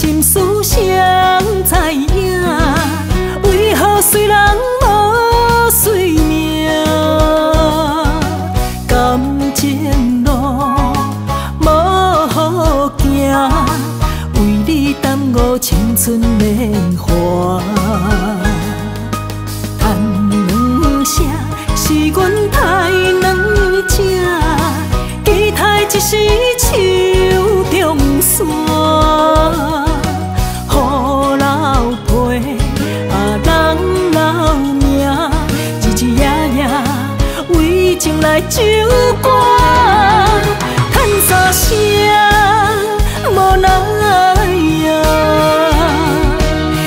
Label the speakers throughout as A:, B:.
A: 心事谁知影？为何虽人无随命？感情路无好行，为你耽误青春年华。赚两声是阮太软正，期待一时手中线。好老陪人老命，日日夜夜为情来酒歌，叹三声无奈啊，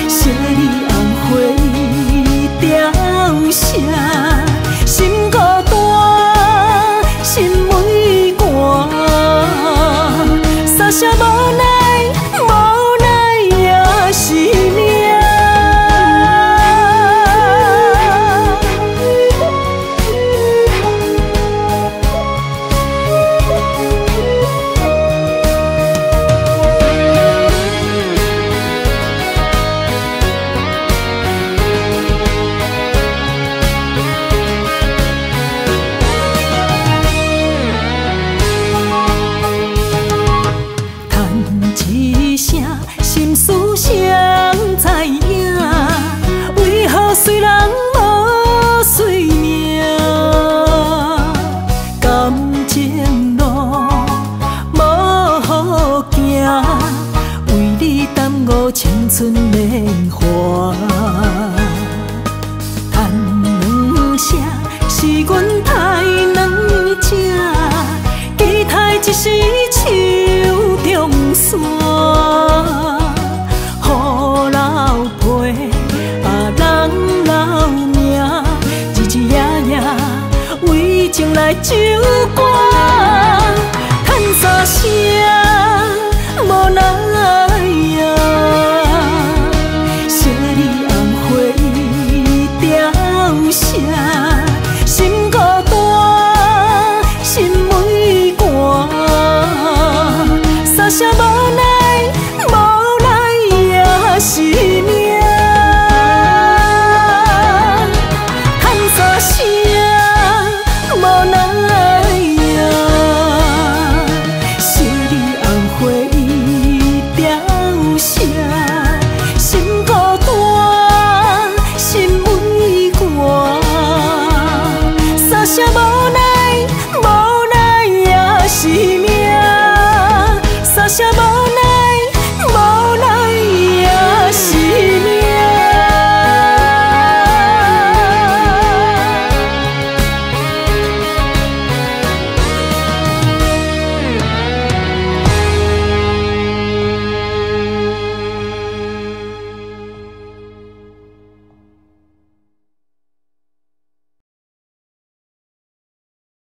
A: 谢你红花凋谢，心孤单，心每寒，三声无奈。是命。叹一声，心事谁知影？为何虽人无随命？感情路无好行，为你耽误青春年华。